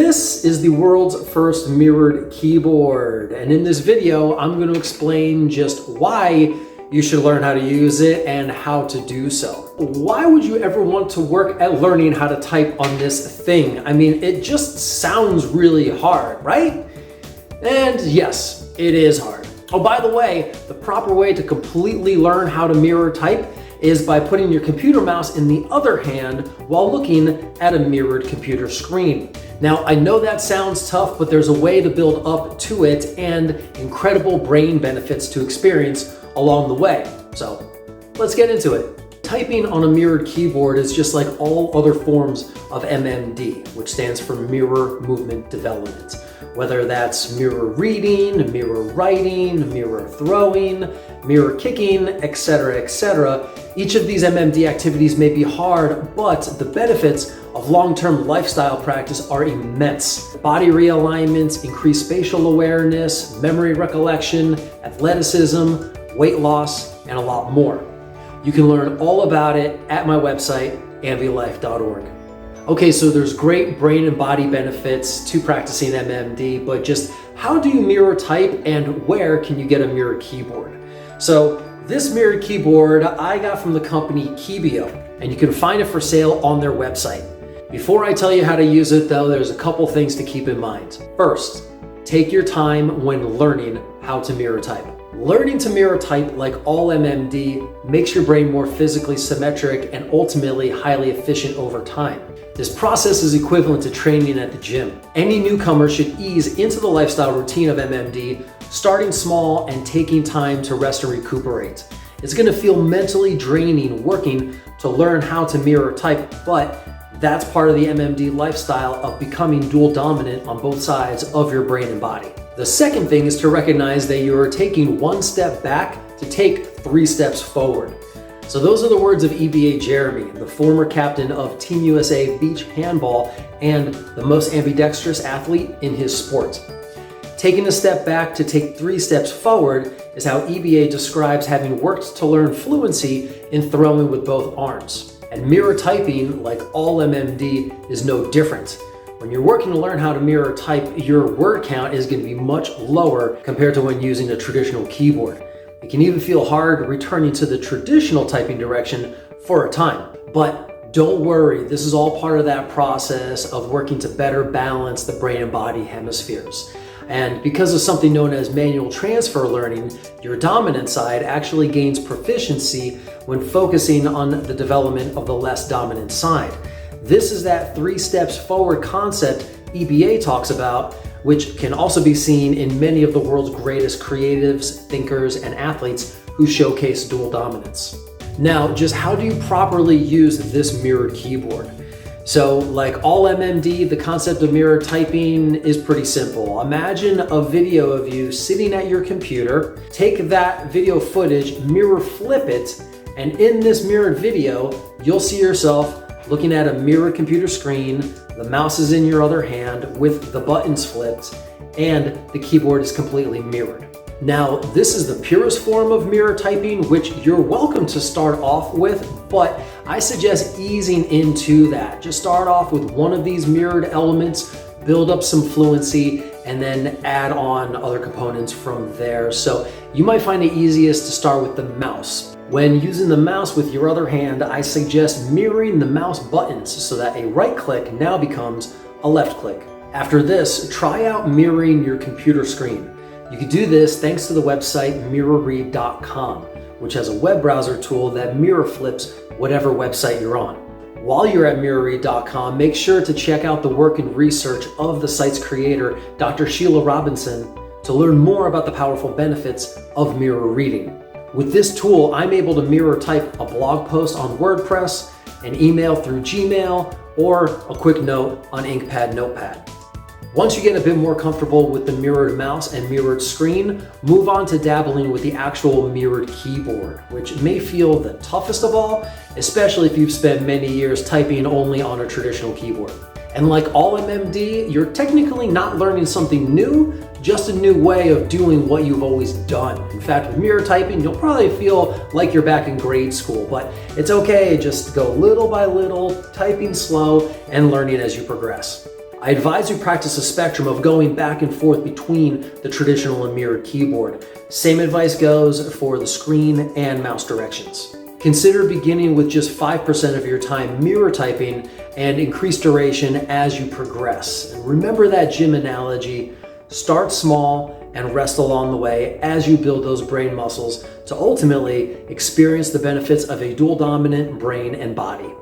This is the world's first mirrored keyboard, and in this video I'm going to explain just why you should learn how to use it and how to do so. Why would you ever want to work at learning how to type on this thing? I mean, it just sounds really hard, right? And yes, it is hard. Oh, by the way, the proper way to completely learn how to mirror type is by putting your computer mouse in the other hand while looking at a mirrored computer screen. Now, I know that sounds tough, but there's a way to build up to it and incredible brain benefits to experience along the way. So let's get into it. Typing on a mirrored keyboard is just like all other forms of MMD, which stands for mirror movement development. Whether that's mirror reading, mirror writing, mirror throwing, mirror kicking, etc., each of these MMD activities may be hard, but the benefits of long-term lifestyle practice are immense. Body realignment, increased spatial awareness, memory recollection, athleticism, weight loss, and a lot more. You can learn all about it at my website, ambiylife.org. Okay, so there's great brain and body benefits to practicing MMD, but just how do you mirror type and where can you get a mirrored keyboard? So this mirrored keyboard I got from the company Keebio, and you can find it for sale on their website. Before I tell you how to use it though, there's a couple things to keep in mind. First, take your time when learning how to mirror type. Learning to mirror type, like all MMD, makes your brain more physically symmetric and ultimately highly efficient over time. This process is equivalent to training at the gym. Any newcomer should ease into the lifestyle routine of MMD, starting small and taking time to rest and recuperate. It's going to feel mentally draining working to learn how to mirror type, but that's part of the MMD lifestyle of becoming dual dominant on both sides of your brain and body. The second thing is to recognize that you are taking one step back to take 3 steps forward. So those are the words of Ebiye Jeremy, the former captain of Team USA beach handball and the most ambidextrous athlete in his sport. Taking a step back to take 3 steps forward is how Ebiye describes having worked to learn fluency in throwing with both arms. And mirror typing, like all MMD, is no different. When you're working to learn how to mirror type, your word count is going to be much lower compared to when using a traditional keyboard. It can even feel hard returning to the traditional typing direction for a time. But don't worry, this is all part of that process of working to better balance the brain and body hemispheres. And because of something known as manual transfer learning, your dominant side actually gains proficiency when focusing on the development of the less dominant side. This is that 3 steps forward concept Ebiye talks about, which can also be seen in many of the world's greatest creatives, thinkers, and athletes who showcase dual dominance. Now, just how do you properly use this mirrored keyboard? So, like all MMD, the concept of mirror typing is pretty simple. Imagine a video of you sitting at your computer, take that video footage, mirror flip it, and in this mirrored video, you'll see yourself looking at a mirrored computer screen, the mouse is in your other hand with the buttons flipped, and the keyboard is completely mirrored. Now, this is the purest form of mirror typing, which you're welcome to start off with, but I suggest easing into that. Just start off with one of these mirrored elements, build up some fluency, and then add on other components from there. So you might find it easiest to start with the mouse. When using the mouse with your other hand, I suggest mirroring the mouse buttons so that a right click now becomes a left click. After this, try out mirroring your computer screen. You can do this thanks to the website mirrorread.com, which has a web browser tool that mirror flips whatever website you're on. While you're at mirrorread.com, make sure to check out the work and research of the site's creator, Dr. Shelagh Robinson, to learn more about the powerful benefits of mirror reading. With this tool, I'm able to mirror type a blog post on WordPress, an email through Gmail, or a quick note on InkPad Notepad. Once you get a bit more comfortable with the mirrored mouse and mirrored screen, move on to dabbling with the actual mirrored keyboard, which may feel the toughest of all, especially if you've spent many years typing only on a traditional keyboard. And like all MMD, you're technically not learning something new, just a new way of doing what you've always done. In fact, with mirror typing, you'll probably feel like you're back in grade school, but it's okay, just go little by little, typing slow and learning as you progress. I advise you practice a spectrum of going back and forth between the traditional and mirrored keyboard. Same advice goes for the screen and mouse directions. Consider beginning with just 5% of your time mirror typing and increase duration as you progress. And remember that gym analogy, start small and rest along the way as you build those brain muscles to ultimately experience the benefits of a dual dominant brain and body.